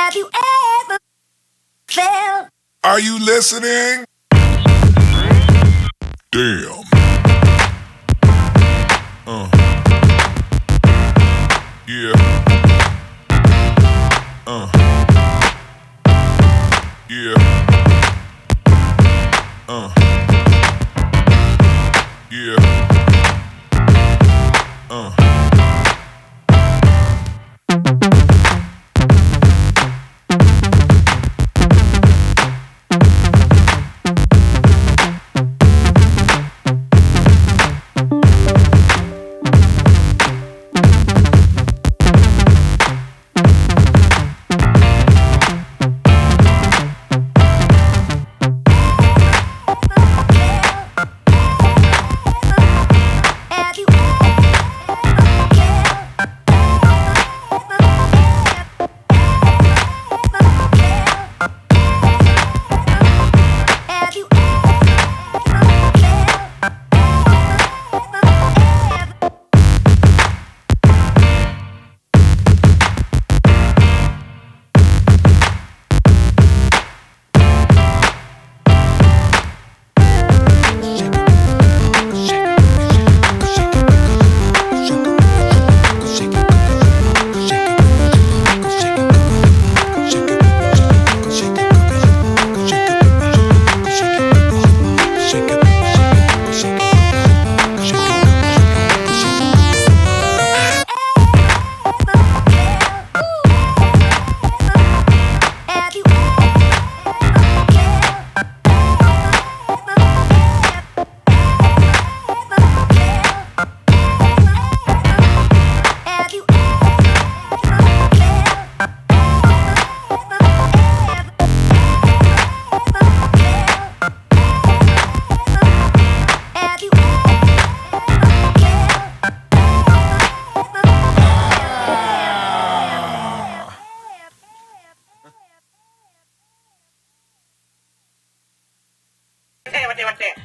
Have you ever felt? Are you listening? Damn. Yeah. Yeah. Yeah.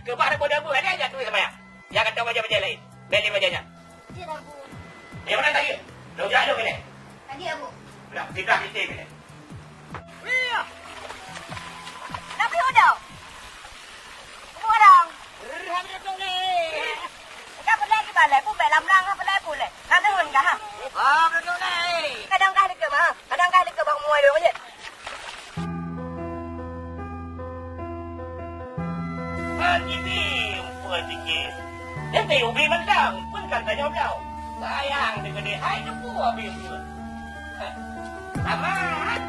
Kebak ada kode apa? Ada ajak duit sama yang? Yang kata baca-baca lain. Beli bacanya. Ya dah, Bu. Yang mana tadi? Dah ujar ada kena? Tadi ya, Bu. Dah, kita kena. Tapi udah. Orang. Ramai tu ni. Kau boleh ke balai? Pun belam lang apa boleh boleh. Kau dengar enggak ha? Betul ni. Kadang kali ke mah. Kadang kali ke bang muai dong je. Ini umpuan sikit. Yang saya ubi mentang. Pun kan tak jauh-jauh. Sayang dengan dia. Hai tu pun ubi pun. Amat.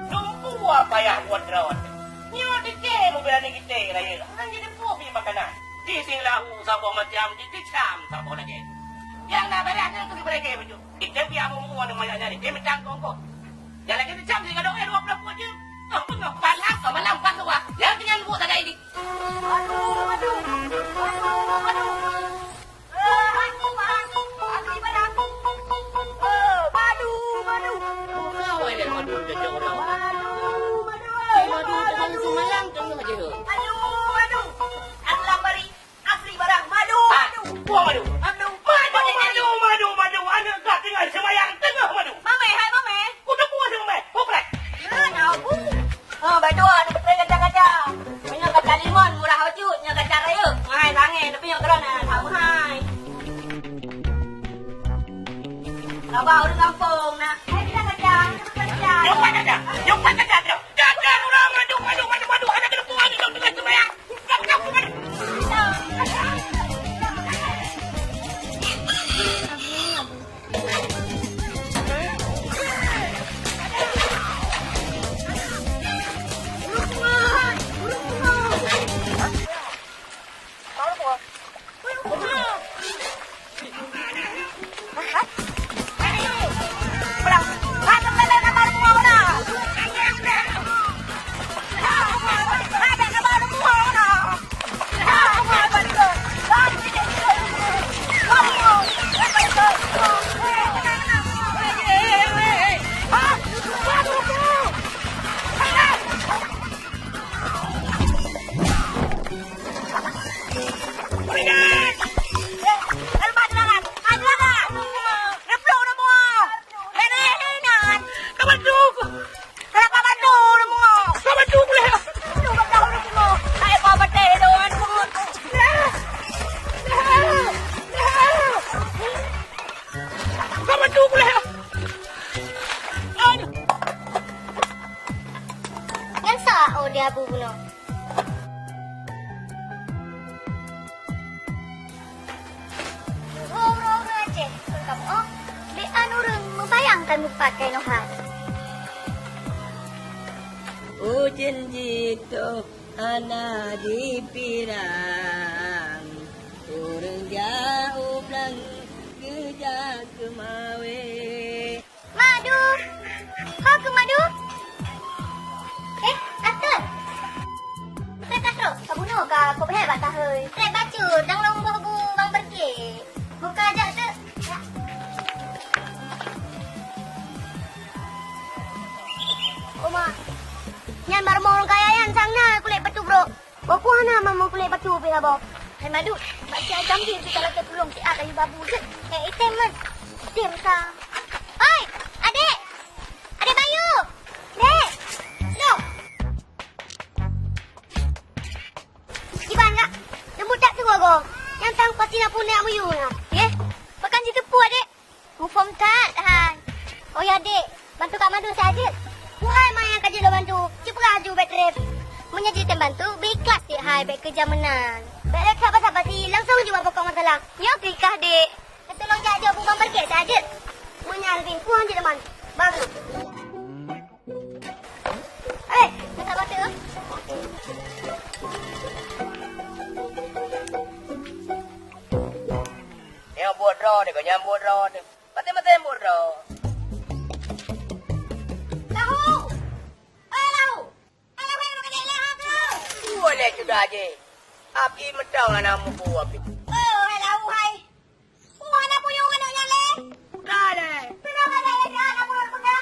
Sumpu apa yang buat rawat. Nyawa dikit mobil ni kita raya. Kan jadi puas punya makanan. Di sini lahu sabuk macam di cam sabuk lagi. Yang nak berat tu kita pergi baju. Kita biar semua ni banyak nyari. Dia macam kongkong. Yang lagi di cam juga dong 20 je. Apa nak palas sama lampas tu ah. Yang dengan buat tak ini. Aduh, aduh. Aduh, aduh. Kau ada madu jauh orang. Madu jangan semalam jangan aja. Buang madu. Madu. Anak kau tinggal semayang tengah madu. Kuda buah sama mai. Bukan. Berdua ni betul kacang-kacang. Punya kacang limon murah wajud. Punya kacang raya. Hai, tangan. Tapi yang kerana tak mahal. Abang orang kampung nak. Hai, kita kacang. Jumpa kacang. Jangan orang madu. Anak kena buang ni kau tengah semayang. Kau madu. Uro-uro aja kamu. Oh, di orang membayangkan pakai nohan. Hujan jatuh anak di pirang. Orang jauh belang kerja kemawe. Madu. Kau ke madu? Atul. Saya tak tahu. Kau bunuh kah? Kau boleh batah hơi. Saya baca. Dang lomba bu bang pergi. Buka aja tu. Oma. Nyan baru mau orang kaya yang sana kulit batu bro. Bapu hana mau kulit batu be abo. Hai madu. Baca jam dia kita lagi tolong si ada babu je. Item man. Item ka. Oi, adik. Adik Bayu. Dek. Loh. Iban kak. Lembut tak tu go. Yang tang pasti nak punya amu na. Ye. Makan situ pu adik. Mu form tak han. Oh ya adik. Bantu Kak Madu saja. Wahai mak yang kerja lo bantu. Cepat laju beg trip. Menyajikan bantu. Beikhlas dia hai beg kerja menang. Beg rek sabar-sabar si. Langsung jumpa pokok masalah. Ya klikah dek. Tolong jaga bukan pergi saja. Menyalvin puan je teman. Bagus. Kita baca. Yang bodoh dia, kau yang bodoh dia. Mati-mati yang bodoh. Lahu. Lahu. Lahu yang kena lahu tu. Boleh sudah je. Api medang lah nama bu api. Lahu hai. Mana punya anaknya le? Dah deh. Kenapa dah le dah punya punya?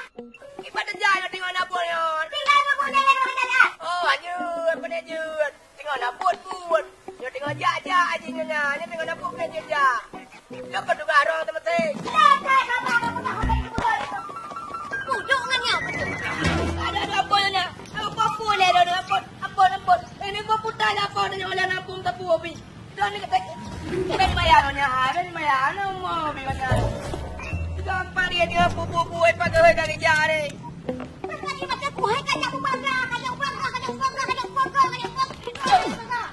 Ibadah jalan tengok nak buat ya. Tinggal punya le punya dah. Oh, ajut, benar ajut. Tengok nak buat. Dia tengok jajak aja nyonya. Dia tengok nak buat benar jajak. Dapat juga orang teman-teman. Dah apa kamu tak boleh buat itu. Puduk nganya betul. Ada apa nyonya? Apa ni ada apa. Ini gua putar apa nyonya oleh nampung tepu api. Dan ni kata ben bayar nyonya. Ben bayar nama biasa. Gampang dia pupu pakai dari jari. Pasal macam kuai kacang bangga.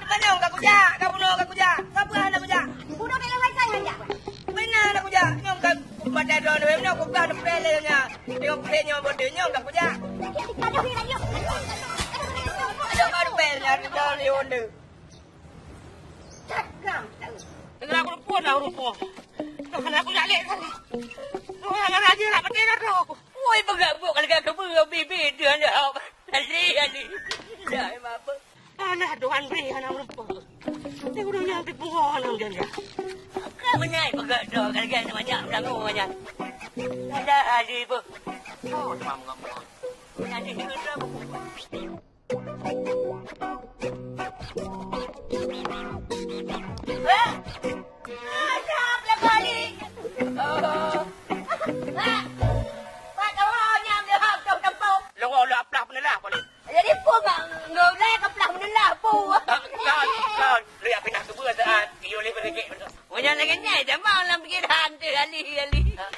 Kanyang kau kuja, kau bunuh kau kuja. Siapa hendak kuja? Bunuh dalam wajah saja. Benar nak kuja. Nyom kau pada dua ni, benar kau kau pelenya. Tengok pelenya bodoh nyom kau kuja. Kado ni lagi. Ada kau pelenya di dalam ni bodoh. Cakap. Tengok aku pun dah rupa. Kau aku nak lek kali. Kau nak aja nak pakai kau. Woi begabuk kalau kau berapa bibir dia dah. Ali. Dah apa? Anak Tuhan beri anak rupa. Saya udah nyampe pohon orang dia. Kau menyai pegak dah kalau macam dangu macam. Ada ali bu. Oh, demam ngomong. Nanti kita Ada kali. Pak kau nyam dia hak kau tempau. Lo lah plak benelah boleh. Jadi pun ngoleh keplah menelah pu. Kau lihat pindah kubur saat kau boleh pergi. Punya lagi nyai dah mau lam pikiran tu ali.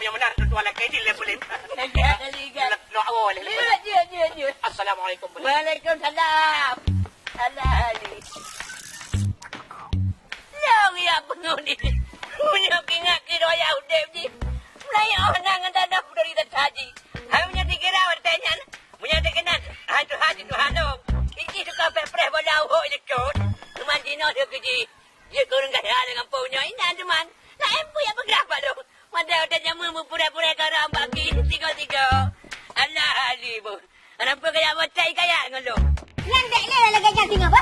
Yang benar tuan lelaki dia boleh. Ali kan. Lo awal. Je. Assalamualaikum. Waalaikumsalam. Alah ali. Yang ya penuh ni. Punya kingat kira ya udep ji. Mulai orang dengan dana dari haji. Hanya dikira bertanya. Punya dekenan. Haji tu hano. Iki tu kafe preh bola ho elektrot. Teman Cina dia kerja. Dia kurang kaya dengan punya ini teman. Nak empu ya berapa tu? Mana ada jamu pura-pura karang bagi tiga. Allah ali bu. Kenapa kaya bocai kaya dengan lu? Yang dek le lagi yang tinggal apa?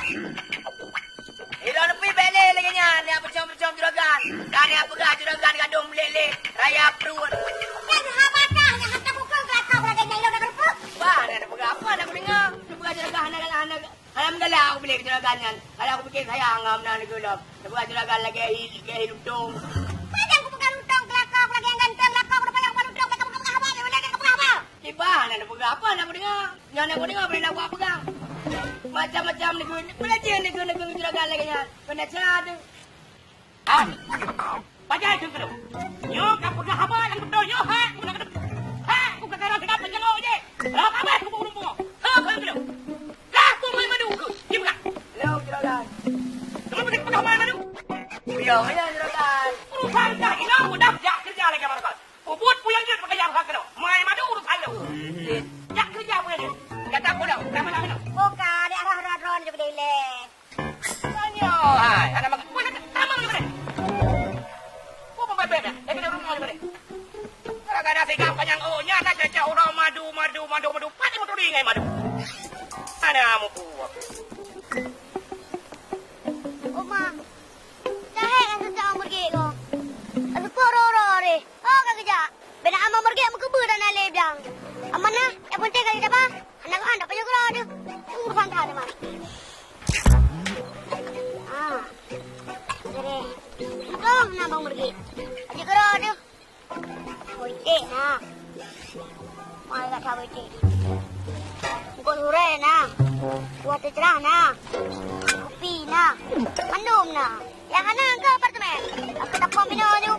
Ilo nepi bele lagi nya. Ni apa com juragan. Dan ni apa juragan gadung lele. Raya perut. Yang hamakah yang hantar pukul kelakau lagi yang lo dah berpuk. Bah, ada apa nak dengar? Nak juragan anak. Alhamdulillah aku beli juragan kan. Kalau aku fikir sayang ngam nak gelap. Nak juragan lagi hidup dong. Padahal aku bukan utang kelakau lagi yang ganteng kelakau udah banyak utang mereka bukan apa dia boleh apa apa. Tiba nak pegang apa nak dengar? Yang nak dengar boleh nak buat pegang. Macam-macam negeri. Belajar negeri juragan lagi nya. Kena cara. Baca itu tu. Yo, kamu dah apa yang betul yo ha? Bukan kalau kita penjelok je. Kalau apa aku bunuh. Ha, kau tu. Lah, aku main madu ke? Tiba. Yo, ya juragan. Urusan lagi nak udah jak kerja lagi apa kau? Ubud puyang dia pakai yang hak kau. Mai madu urusan lo. Jak kerja puyang dia. Kata aku dah, kamu nak minum. Bukan, dia arah ron je berdele le. Tanya, hai, ada makan. Puyang sama ni beri. Kau pembebek dah. Kita rumah ni beri. Kadang-kadang saya kapan yang oh nyata caca orang madu. Pati motor ringai madu. Mana kamu buat? Oma, cahaya kan sejak amur gig ko. Asu poro re. Oh kerja. Bena amur amur gig muka ber dan ale biang. Amana, yang penting kali apa? Anak anak punya kerja dia. Urusan dah mah. Ah. Jadi, kau nak amur gig. Aja kerja dia. Oi, nah. Mai tak tahu itu. Kau sore nah. Buat cerah nah. Kopi nah. Minum nah. Yang mana ke apartemen? Aku tak mau minum tu.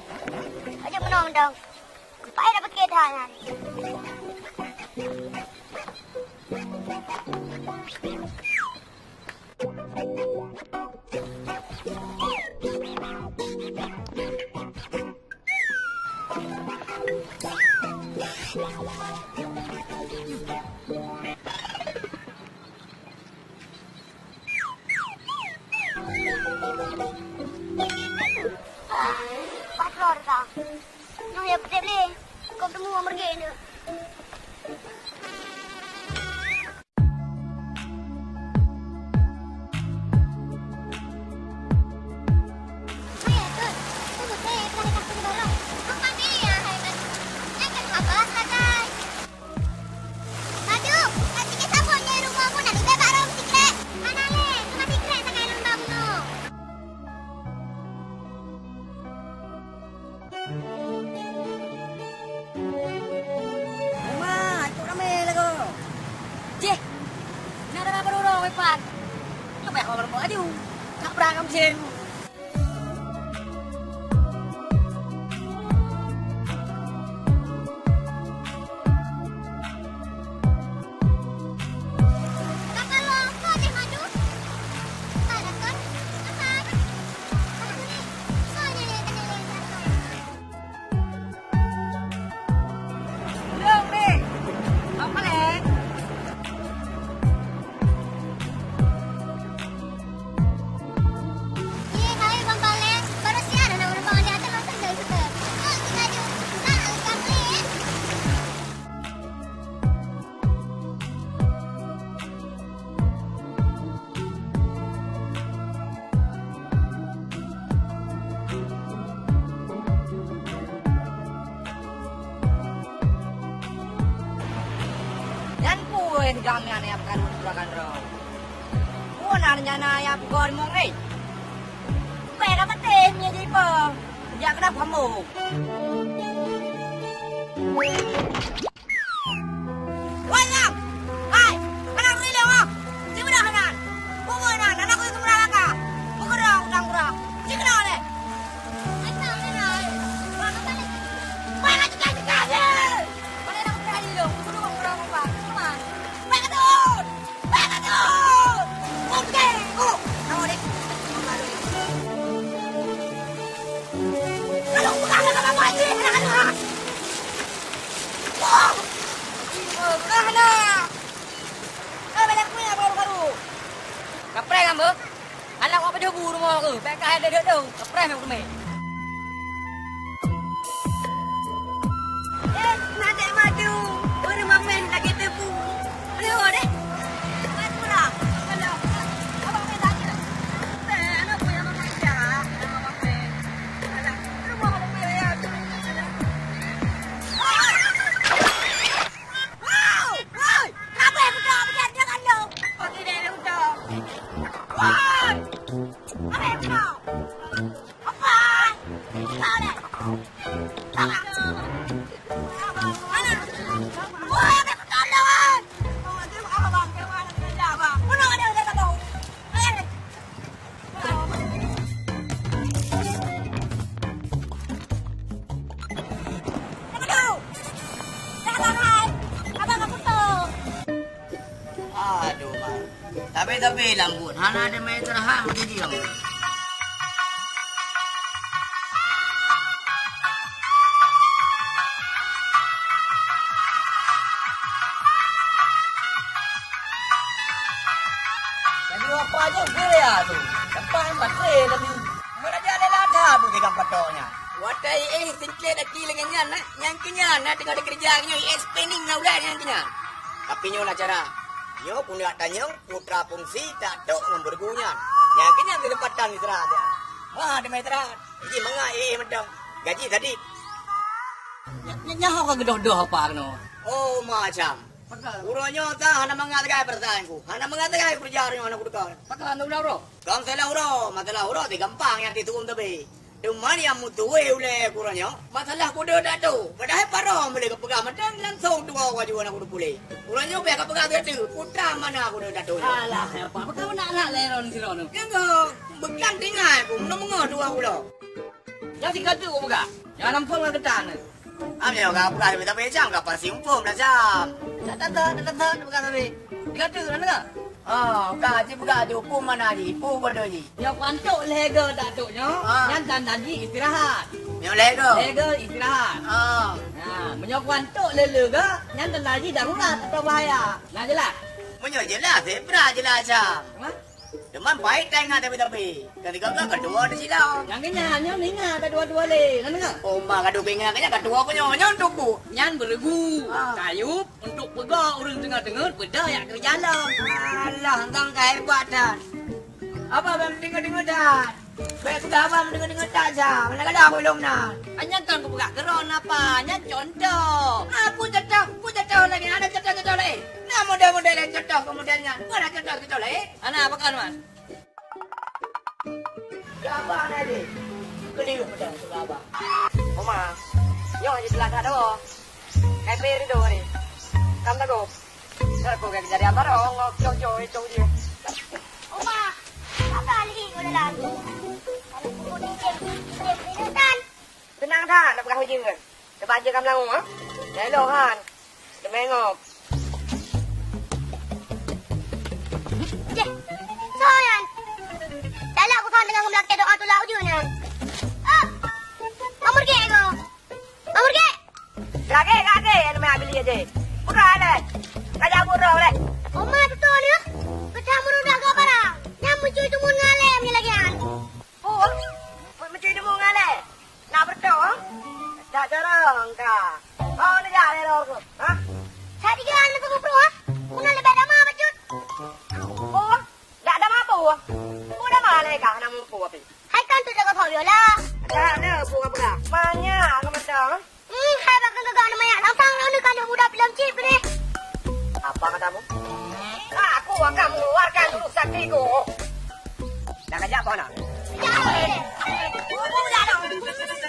Aja minum dong. Pai dah pakai dah nah. Patrol dah. Nah, ya betul le. Kau temu amar gig ni. Jangan ya bukan juragan ro. Mana nyana ya bukan mongre. Pera betul ni je pa. Ya kena kamu. Wayang. Hai, mana ni lewa? Siapa dah hanan? Bukan hanan, anak aku itu berapa? Bukan orang kurang. Siapa dah le? Mana mana? Mana balik? Mana juga juga. Mana nak berani lo? Kudu orang apa? Cuma Kapre kan bu? Anak apa dia buru mau ke? Bekah ada dia tu. Kapre memang tu. Nanti maju. Baru mamen lagi tepu. Ayo deh. Main pula. Kalau abang main lagi. Anak punya makan dah. Abang main. Alah, rumah abang main ya. Wow! Wow! Kenapa yang budak macam jangan lo? Okey deh, budak. Wow! Apa yang budak? Apa? Tahu deh. Tahu. Tapi lambut. Hana ada main terhang jadi lambut. kok gue ya tu. Depan matre tadi. Mana dia ada lada tu dengan patonya. Watai singkle dah kila dengan yang kenya nak tengah ada kerja kenya spending ngau dah yang kenya. Tapi nyo nak cara. Nyo pun nak tanya putra fungsi tak dok nombor gunya. Yang kenya ke tempatan istirahat dia. Wah, dia main istirahat. Jadi mengai medang. Gaji tadi. Nyaho ka gedoh-doh apa keno. Oh, macam. Uronyo ta hana mengatakan pertanyaanku. Hana mengatakan perjalanan anak kudu. Pakah anu uro. Kang salah uro, masalah uro di gampang yang ditukung tapi. Cuma yang mutuwe ule kuranyo. Masalah kudu dak tu. Padahal paro boleh kepegang macam langsung dua waju anak kudu pulih. Kuranyo be kepegang tu. Putra mana kudu dak tu. Alah, apa kau nak leron sirono. Yang begang tinggal ku mengo dua ulo. Yang sikatu kau buka. Yang nampol ka ketan. Amnya ka buka tapi jam ka pasi umpum dah jam. Tak buka tapi. Sikatu nak. Oh, ka je buka tu umpum mana ni? Pu bodoh ni. Yang kantuk lega dak tu nyo. Yang tadi istirahat. Nyo lego. Lega istirahat. Oh. Menyo kantuk lega, yang tadi darurat atau bahaya. Nah jelas. Menyo jelas, pra jelas jam. Ha? Deman baik tengah tapi. Ketika kedua di silau. Yang kenyanya ninga ada dua-dua le. Nang Oh, mak kadu pengen kanya kedua ko nyo untuk bu. Nyan beregu, kayup untuk pegang orang tengah-tengah beda yang kerja dalam. Alah, engkau hebat dan. Apa bang dengar dan? Baik sudah abang dengar tak jam. Mana kada aku belum nak. Anyan kan ku buka keron apa? Nyan contoh. Aku jatuh lagi. Ada jatuh lagi. Nah, model-model yang jatuh kemudiannya. Ada jatuh lagi. Anak apa kan mas? Abang ada. Keliru pedang sudah abang. Oma, yo di belakang ada. Kayak beri do ni. Kamu tak go? Saya kau kayak jadi apa dong? Ngok itu dia. Oma, apa lagi kau dalam? Kalau kau ni kan? Tenang dah, nak pegang hujung kan? Cepat je kamu langsung, ha? Hello Han, demengop. So yan. Dala ko kan dengan belakang doa tu lah ujungnya. Mamurge ko. Mamurge. Kage, yang main ambil dia je. Pura ada. Kaja pura boleh. Oma tu ni. Kecamur udah ke barang. Yang muncul itu mun ngalem ni lagi an. Oh, macam itu bunga le. Nak berdoa? Tak jarang kah? Oh, ni dah le lo. Ha? Tadi kan nak tu pro. Mun lebih dah mah bacut. Oh, dah ada mampu. Udah mana kah nak mampu apa? Hai kan tu jaga phau lah. Dah ada bunga. Mana kamu berdoa? Hai bakal gagak nama yang langsung nak kan budak film chip ni. Apa katamu? Aku akan mengeluarkan ruh saktiku. Dah kerja apa nak?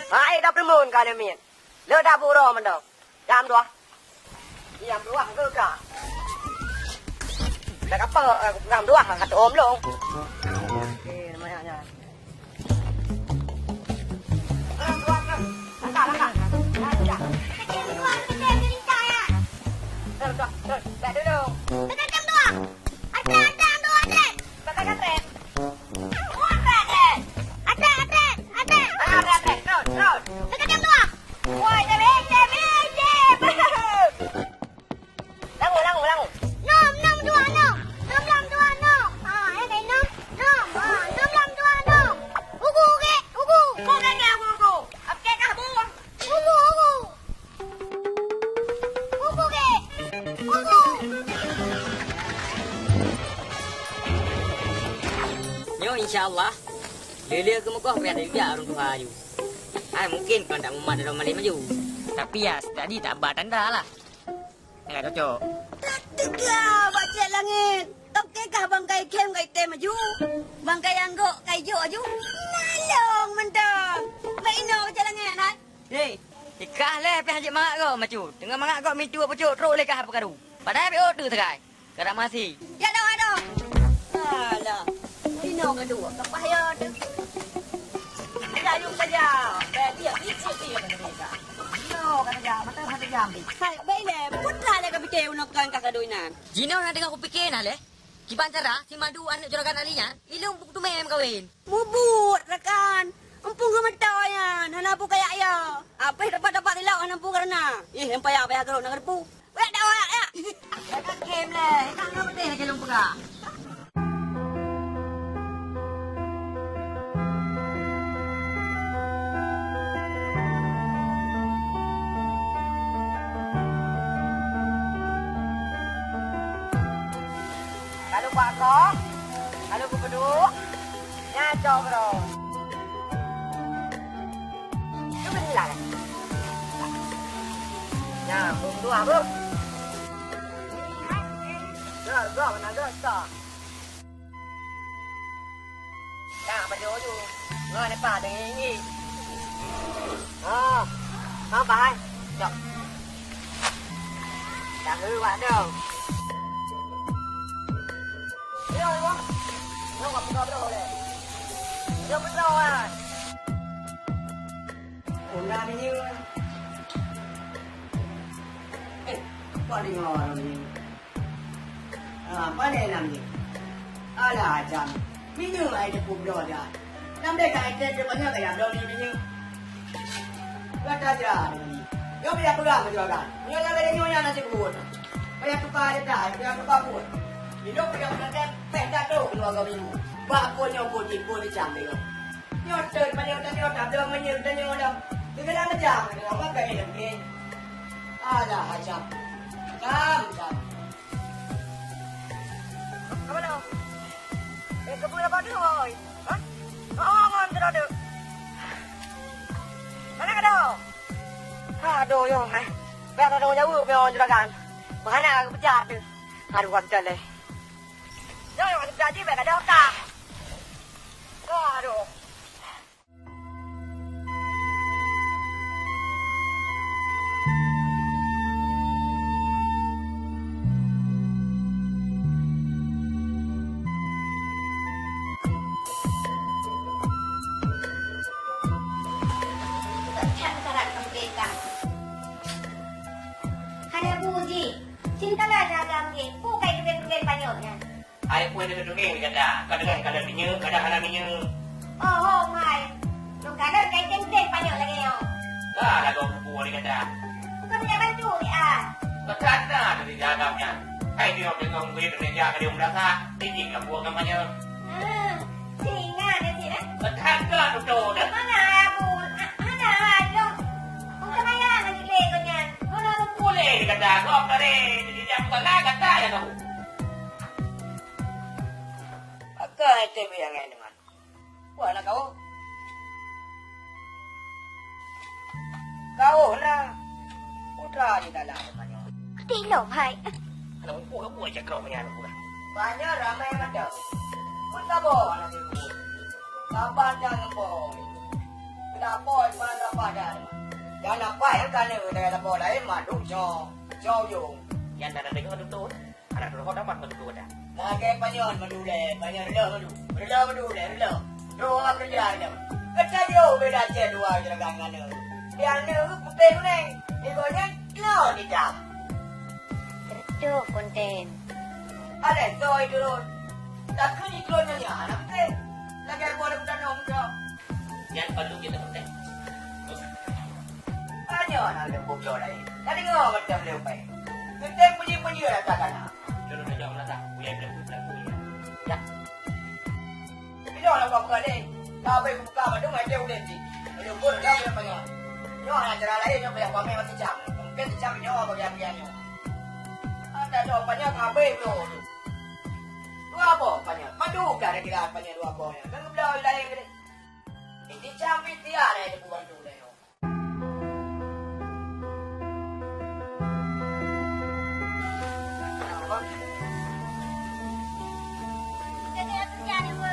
Hai, dah permun kalian min. Lo dah buru mendong. Jam 2. Jam 2 ke kah? Dah apa? Jam 2 kata om long. Okey, namanya. Langkah. Dah dulu. Dekat jam 2. Ada. Pakai katret. Terus. Dekat jam 2. Woi, jeb. Langu. Nom 2 nom. Nom 2 nom. Yang kayak nom. Nom 2 nom. Ugu. Kau aku. Apa kah bu? Ugu ke. Ugu. Yo, insyaAllah. Lele ke muka apa yang ada orang tua you. Mungkin kau tak muat dalam malam maju. Tapi ya, tadi tak buat tanda lah. Enggak cocok. Tegak baca langit. Okey kah bangkai kem kai tem maju. Bangkai anggok kai jo aju. Nalong mendang. Maino baca langit nak. Hei, ikah le pe hajik mak kau maju. Tengah mak kau mintu apa cok teruk le kah apa kadu. Padahal pe order terai. Kada masih. Ya dah ada. Alah. Maino kedua. Kapah ya tu. Sayung saja. Dia icik dia kata. No, kata mata hati jambi. Hai baik le. Putra le ka fikir unakan kakaduinan. Jino nak dengar aku fikir nak le. Kiban cara si madu anak juragan alinya. Ilung buk tu mem kawin. Bubut rekan. Empung ke mata yan. Hana pu kayak ya. Apa dapat dilau hana pu karena. Yang payah kalau nak pu. Wek dah ya. Kem le. Kan kau betul je lung pegak. Pak Kong. Halo Gubernur. Nyaco bro. Itu benar. Ya, dua bro. Gak, mana gak. Ya, baju tu. Ngon ni Pak dengan ini. Không phải. Chọc. Chẳng hư bạn đâu. Đi đâu không? Không gặp con đâu này. Đâu biết đâu à. Cũng ra đi như. Con đi ngồi làm gì? Con này làm gì? Là chẳng. Ví như vậy thì cùng rồi à. Năm đây cái trên cho vẫn nhớ phải làm đâu đi ví như. Kata aja. Yo biar pulang ke juga. Nyo na beli nyonya nasi buat. Bayar tukar dia dah, bayar tukar buat. Hidup dia nak penda tu keluar kau minggu. Bak pun nyo pun di jam dia. Nyo ter banyak nyo tak ada menyel dan nyo dah. Dia kena jam dia apa kai ni. Ada ajam. Jam. Apa dah? Kebun apa tu oi? Hah? Ngon tu dah. Mana ka daw? Aduh, yung ay. Pero daw jauh pero juragan. Mana aku pecah tu. Aduh, aku jalan. Jangan aku jadi beka daw ta. Aduh. Cintalah jaga mungkin. Bukai keben-keben banyaknya. Ayah pun ada dongeng ni kata. Kadang-kadang minyak, kadang-kadang minyak. Oh, mai. Nung kadang kai keben banyak lagi yo. Dah lagu buku ni kata. Bukan punya bantu ni ah. Kata dari jaganya. Hai dia dengan gue dengan jaga dia merasa tinggi ke buah kampanye. Singa ni sih eh. Kata tu dah. Mana aku? Ada ayo. Bukan maya lagi lekonya. Mana Boleh kata kau kare. Dia bukan nak kata ya kau. Agak itu yang ini dengan. Wah nak kau. Kau lah. Putra di dalam banyak. Tilo hai. Kalau kau buat cakap banyak aku dah. Banyak ramai ada. Pun tak boleh nanti bu. Kapan jangan boy. Tidak boy mana pada. Jangan apa yang kan ni kita boleh lain madu jauh yung. Yang dah dengar tu. Anak tu kau dapat madu dah. Lagi banyak madu le, banyak madu le. Dua kerja dia. Kerja dia beda je dua jeragan ni. Yang ni putih ni. Ibunya kilo ni jam. Tertuh konten. Ada toy dulu. Tak kini kilo ni anak ni. Lagi aku ada bukan nom dia. Yang perlu kita penting. Banyak nak lembut jauh lagi. Tadi ngau macam lewat. Kita puji lah takkan. Jodoh dah jauh lah tak. Buya bila ya. Bila nak buka ni? Tapi buka macam macam udah sih. Dia pun dah banyak. Nyo nak cara lain nyo banyak kami masih jam. Mungkin jam nyo apa biar-biarnya. Ada dua banyak kabel tu. Dua apa banyak? Madu kan kira banyak dua apa ya. Kan belah lain ni. Ini jam itu ada yang buat tu le. Jadi apa jadi bu?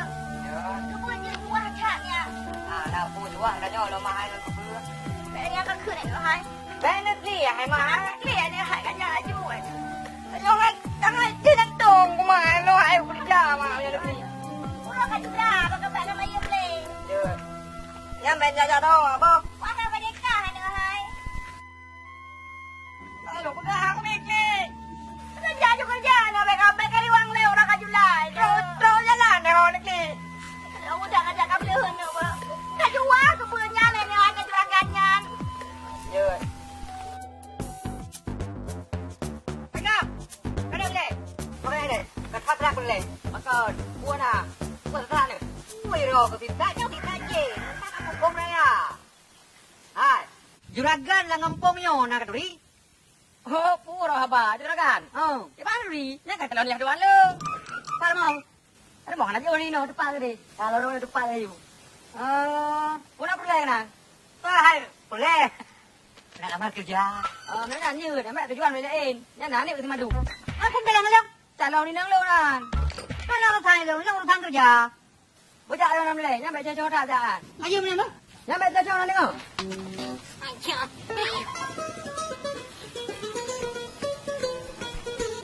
Kebun ni buah caknya. Nak pun jual dah nyo lo mahal lo tu. Ini apa kena itu hai? Benar ni hai mahal. Lihat ni hai kan jangan jual. Jangan tidak tong kumai lo hai kerja mah ya lebih. Pulang kan sudah, bakal nak nama you play. Yang banyak tahu apa? Wah, apa dia kah ni hai? Aduh, udah aku mikir. Kerja je kerja, nak baik kali wang leh orang kajulai. Terus jalan dah orang ni. Kalau udah ngajak kau beli hendak apa? Kajual kebunnya ni ni ada juragannya. Ya. Kenapa? Kenapa ni? Mana ni? Kenapa tak boleh? Maka buat nak buat apa ni? Wiro kita je. Kampung raya. Hai. Juragan lah kampung yo nak duri. Oh, pura apa? Juragan. Oh. Di mana ni? Yang kata lawan lihat dua lu. Depan mau. Ada mau nak ni no depan tadi. Kalau orang depan ayu. Puna boleh kan? Hai, boleh. Nak lamar kerja. Mana ni nak tujuan lain. Yang nak ni ke madu. Aku bilang lah. Calon ni nang lo kan. Mana orang tanya lo, nang orang kerja. Bocah orang lain, yang baca cakap tak. Maju mana? Yang baca cakap orang tengok.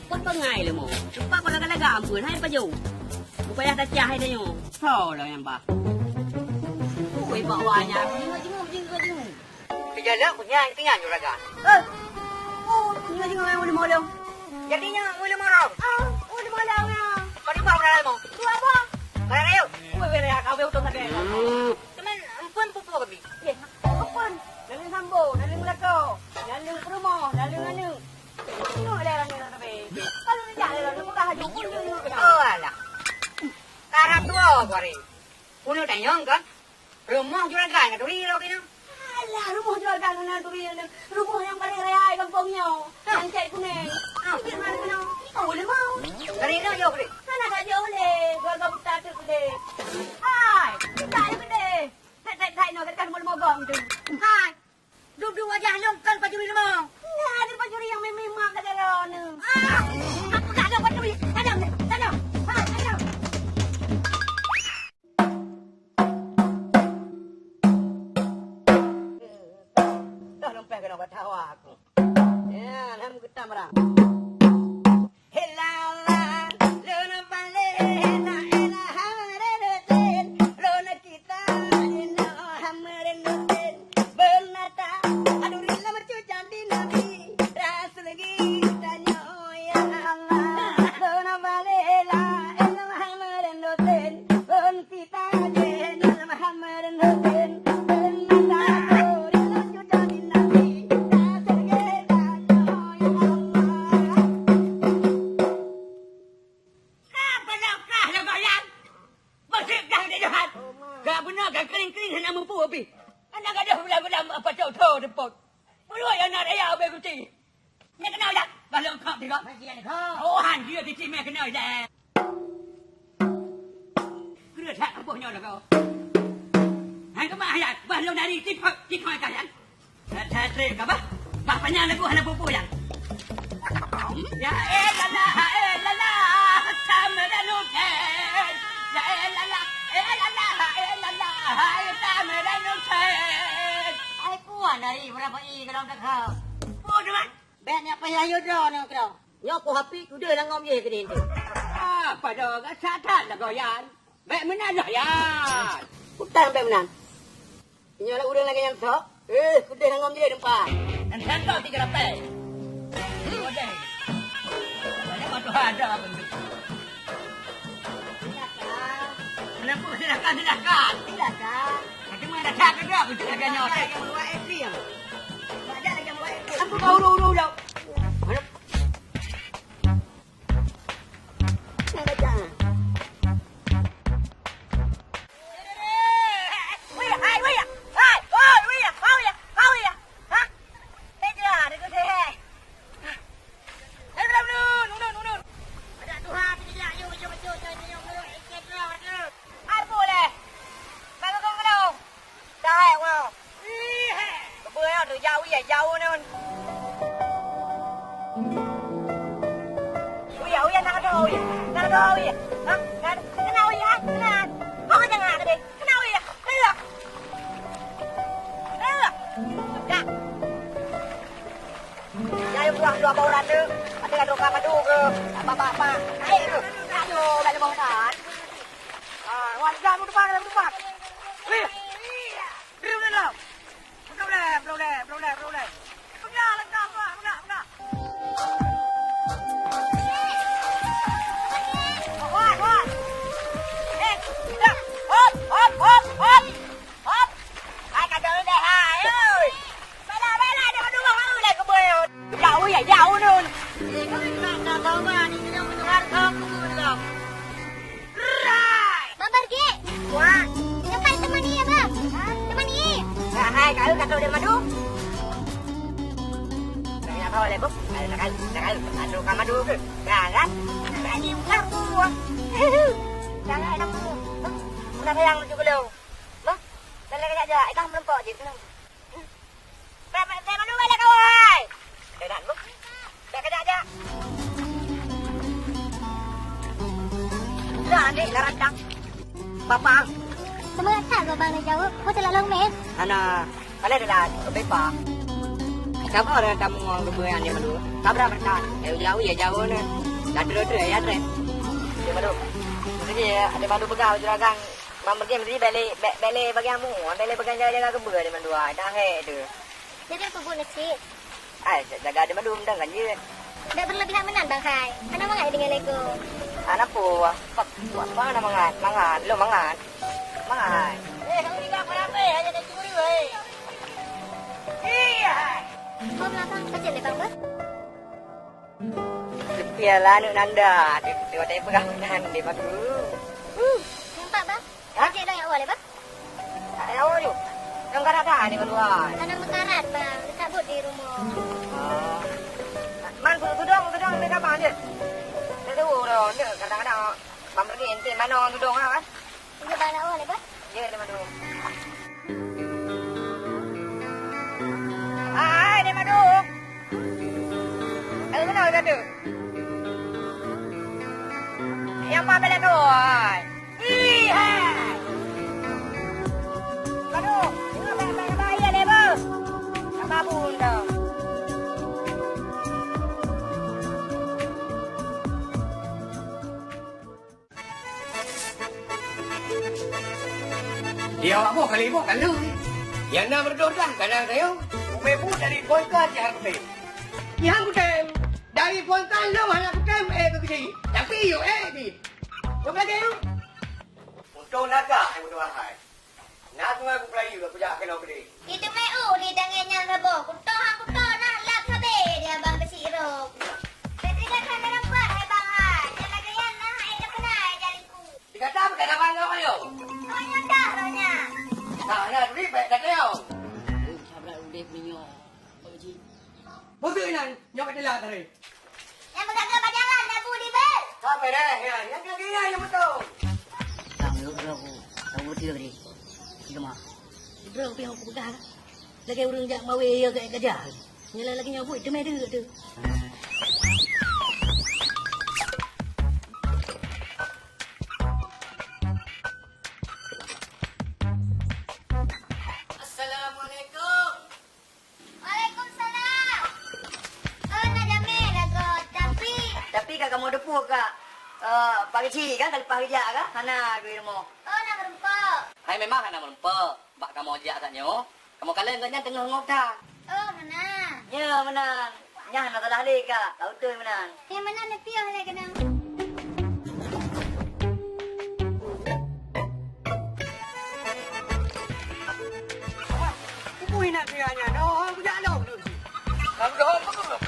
Quất có ngày là mồ, ba con là cái gà bưởi hay bao nhiêu, một cái ta cha hay đây nhổ, thò rồi em bà, quỷ bỏ hoài nhà, nhưng bây giờ lớp của nhà cái nhà nhiều là gà, nhưng mà mua đâu, giờ đi nhá, mua đâu nha, còn đi bao ra mồ, mua bao, cái này đâu, mua về này kau bêu tôm thật đẹp, cuman pun pun cái gì, pun, dalam sambo, dalam lako, dalam rumah, dalam anu. Nó đây là người ta về. Kalau dia jalan lalu bukan haju pun dia. Alah. Karang dua kali. Punya tanyong kan? Rumah jual kan turi lo kena. Alah, rumah jual kan na turi. Rumah yang paling raya kampungnya. Yang cek kuning. Pikir mana kena? Oh, boleh mau. Dari mana jauh boleh? Sana tak jauh boleh. Gua buta tu boleh. Hai, tak boleh. Tak no kan mau mogong tu. Hai. Duduk aja longkan pacuri lemah. Nah, ada pacuri yang memang ada dalam. Apa tak ada pacuri? Ada. Ha, ada. Dah lompat kena buat tawa aku. Ya, ham kita marah. Helala, lona pale, na ela hamare noten, lona kita ina hamare noten. Bernata, aduh rila mercucan di nabi, rasa lagi tanya ya Allah. Lona balela, elam hamaren noten, ben kita jen, elam hamaren noten. Bernata, aduh rila mercucan di nabi, rasa lagi tanya ya Allah. Apa nak goyang? Bersih dah dia jahat. Gak benar, gak kering-kering hendak mampu habis. Anak ada belam-belam apa tahu depot. Perlu yang nak raya abang kuti. Ni kenal tak? Balong kau tengok. Oh, han dia di sini kenal tak? Kena tak kampungnya dah kau. Han ke mak ayat? Balong dari tikoi kalian. Tak trek apa? Bapaknya lagu hana pupu yang. Ya lala, sama dah nuken. Ya lala, sama dah nuken. Kuan dari berapa kalau tak kau. Oh, teman. Banyak payah yudro ni kau. Yo ko happy tu dia ngom ye ke ni. Apa dah kat satan lah kau yan. Baik menan dah yan. Utang baik menan. Inyo lah udang lagi yang sok. Kuda ngom dia depan. Dan santo 3 lapis. Kuda. Banyak waktu ada bentuk. Kenapa silakan? Silakan. Macam mana dah ke dah untuk harganya? Ada yang buat ekstrim. Ada lagi yang buat ekstrim. Aku tahu dah. Nak baca. Dua bauran tu, ada kan roka madu ke, apa. Air tu, aduh, dah lebih besar. Wan jam depan. Wih, dulu dah. Boleh. Pengal lengkap, pengal. Wan. Hop. Hai kata dah, hai. Bala dia madu bang dah ke boy. Jauh nun. Nak tahu mana ni kita mendengar kamu dah. Bang pergi. Wah, Sampai teman ni ya bang. Teman ni. hai kau kata dia madu. Nak tahu le, Bob? Nak roka madu ke? Jangan. Tadi bukan Jangan nak tu. Nak sayang tu belum. Bah. Dalam kejap je. Ikah melempok je tu. Saya mana balik kawan? Dah nak bu. Dah kejap je. Dah ni dah radang. Bapang. Semangat tak bang nak jawab? Kau telah long mes. Ana, kala dah bepa. Siapa orang kamu ngomong kebuyan dia malu? Kabra bertan. Jauh ya jauh ni. Dah terus ya terus. Dia malu. Jadi ada malu pegang juragan. Mama dia mesti beli bagi kamu. Beli bagi jaga kebun dia malu. Dah tu. Jadi aku buat nasi. Jaga dia malu mendengar je. Dah berlebihan menan bang Kai. Mana mangat dengan aku? Anak pu, apa nama mangan, lo mangan. Kamu ni apa hanya nak curi weh. Iya. Kau belakang kecil ni bang bos. Piala nu nanda, dia tak pegang nan dia padu. Nampak bang? Kecil dah yang awal bang. Ayo you. Yang karat ni keluar. Tanam mekarat bang. Disabut di rumah. Man tudung mereka apa je? Saya tahu dah, kadang-kadang bang ni ente mana tudung ah kan? Ini bang nak awal bang. Ya, dia madu. Dia madu. Mana ada tu? Yang apa bela tu? Hai. Madu, ini bahaya deh, bos. Apa pun dah. Dia awak kali kalau yang nak berdosa kadang saya mebu dari Polka jangan kutem. Yang kutem dari Polka lo mana kutem tu sini. Tapi yo ni. Kau lagi tu. Untuk naga yang berdua hai. Nak aku pelaju aku jak kena beri. Itu meu di tangannya rabo. Kutoh nak lap sabe dia bang besi rok. Ketika kena nampak hai bang hai. Jangan gayan nah hai dah kenal jariku. Dikata apa kena bang kau yo? Kau yang dah rohnya. Nah, ni baik dah leo. Sabla udah punya. Oji. Betul nan nyok adalah tadi. Yang berjaga pajangan dah budi bel. Sampai dah ya. Yang kena yang betul. Tahu aku. Tahu dia ni. Cuma. Bro, piang aku pegang. Lagi urang jak mawe ya kat gajah. Nyala lagi nyabut tu mai deuk tu. Assalamualaikum. Waalaikumsalam. Oh, nak jamin aku. Tapi kak kamu ada puak kak. Pagi ci kan kali pagi jak kan? Hana duit mo. Oh, nak merempok. Hai memang hana melempek. Bak kamu jak katnya. Kamu kalian katnya tengah ngok dah. Oh, mana? Ya menan. Nya hana telah le kak. Tahu tu menan. Yang mana nak piah nak kena? Kuih nak kiranya. No, aku jak lo tu. Kamu dah apa kau?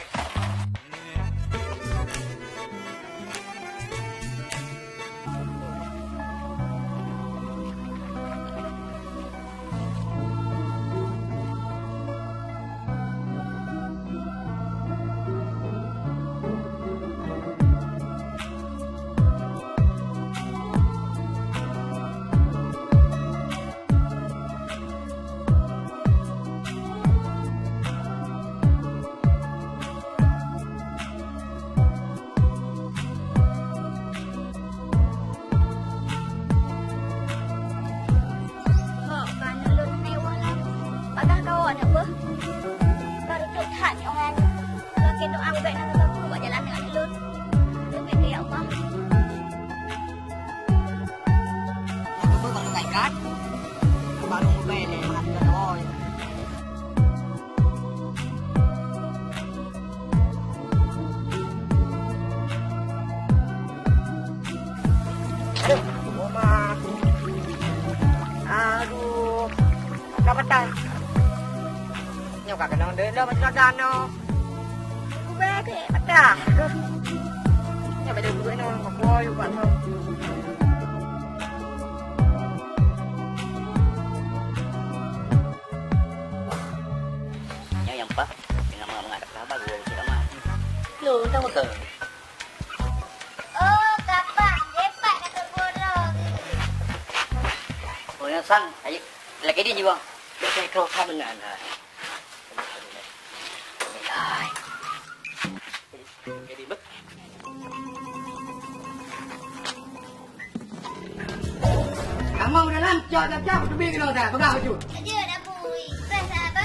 Nyok kak nong deh, macam dano. Gue ke, macam. Nyok beda gue nong, boy, bukan nong. Nyok yang apa? Dengan mengadap kabar gue sudah mati. Lo tahu ke? Oh, kapan? Cepat Oh, yang sang. Ayo. Lagi dia juga. Saya kau sama dengan anak. Jadi bet. Kamu udah lancar dah tu bagi kita dah. Pegang baju. Ada dah bui. Press apa?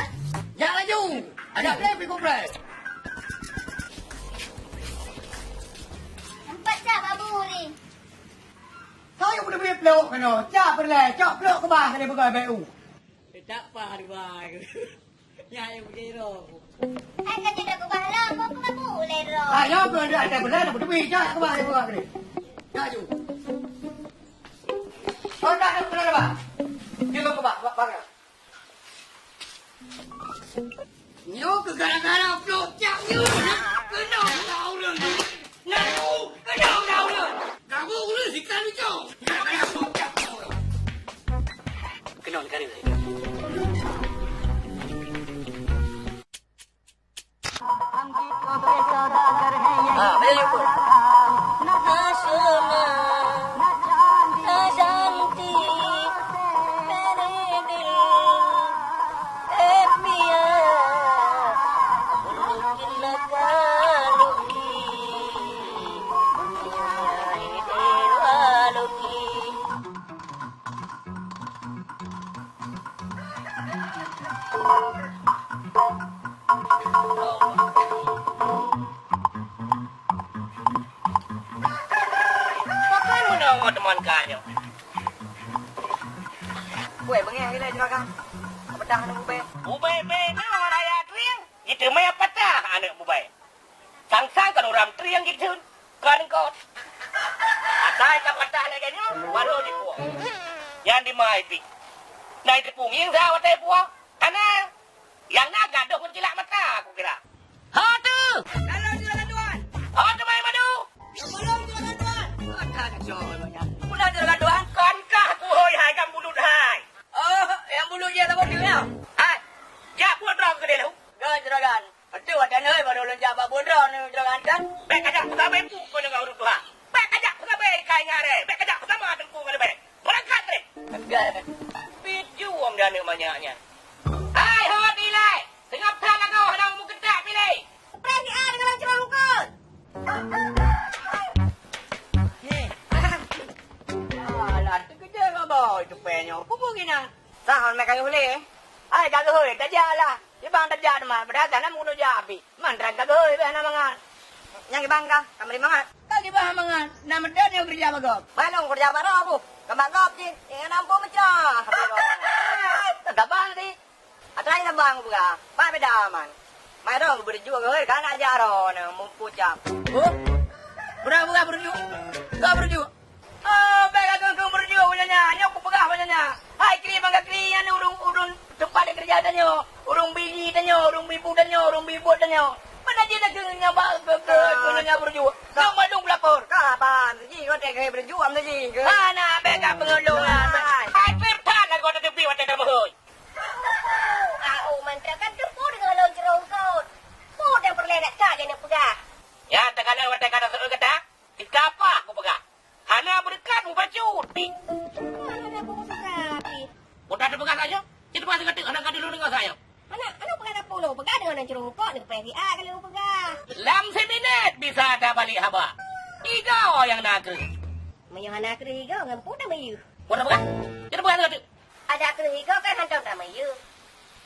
Jangan laju. Ada play pergi press. Empat dah babu ni. Saya pun beli peluk kena. Cak perle, cak peluk ke bah kena pegang BU. Tak apa bah. Ya yang berkira. Ai kan jadi aku bahala, kau pun boleh roh. Ah, ya pun ada perle nak beli cak ke bah kena pegang kena. Laju. Oh, tak ada perle bah. Dia ke bah, bah. Yo ke gara-gara peluk cak you. Kena tahu dah. Naku, kena tahu dah. Kamu urus ikan hijau. Kena negara. Beli pun. Mana teman kaya? Kue bengi kita juragan. Pedah nak ubay. Ubay na raya triang. Itu maya patah anak ubay. Sang-sang kan orang triang gitu. Kan kau. Asai ka patah lagi ni baru dibuang. Yang di mai pi. Nai tepung yang dah watai buang. Ana yang nak gaduh pun cilak mata aku kira. Ha tu. Kalau juragan tuan. Ha tu mai madu. Belum juragan tuan. Ada jol banyak. Pula juragan doang kankah aku hoi hai kam bulut hai. Oh, yang bulu dia tak boleh ya. Hai. Ja buat rong ke dia lu. Gai juragan. Itu ada nih baru loncat bab bodoh ni juragan kan. Baik kajak pesabai pu ko dengan urut tuha. Baik kajak pesabai kai ngare. Baik kajak pesama tengku ngale baik. Berangkat ni. Gai. Pitu om dah ni banyaknya. Hai hot nilai. Tengah tak lah kau hendak mu kedak pilih. Press A dengan cerah hukum. Alah, tu kerja kau bawa itu penyo. Pupuk kena. Sahon mereka boleh. Ai kagak hoi, kerja lah. Di bang kerja mah, berasa nak mulu jabi. Mandran kagak hoi bana mangan. Yang di bangka, kamari mangan. Kagak bah mangan. Nama dia yang kerja bagop. Mana kerja baru aku? Kembang gop je. Yang nampu macam. Tak bang di. Atrai na bang buka. Ba beda man. Mai dong berjuang hoi kan ajaro na mumpu jam. Oh. Buka berjuang. Kau berjuang. Oh, baik aku berjuang punya nyok aku pegah punya nya. Hai kri bangga kri yang urung tempat kerja tanyo. Urung biji tanyo, urung bibu tanyo, urung bibu tanyo. Mana dia nak kena kena berjuang. Kau madung pelapor. Kapan? Ji kau tak kena berjuang tu ji. Mana baik aku pengolongan. Hai pertan lah kau tepi watai dah hoi. Aku mantra kan terpur dengan laut cerah hukum. Pur yang perlu nak cak dia nak pegah. Ya tak kena watai kata seru kata. Ikapa aku pegah. Hana berdekat mu bacut. Mana aku suka pi. Udah ada pegang aja. Kita pasal kata anak dulu dengan saya. Mana pegah dah puluh. Pegah dengan cerah hukum ni press A kalau pegah. Lam seminit bisa ada balik haba. Iga yang nak kering. Mayuhana keri kau dengan pur dah mayu. Udah pegang. Kita pegang kata. Ada keri kau kan hantar dah mayu.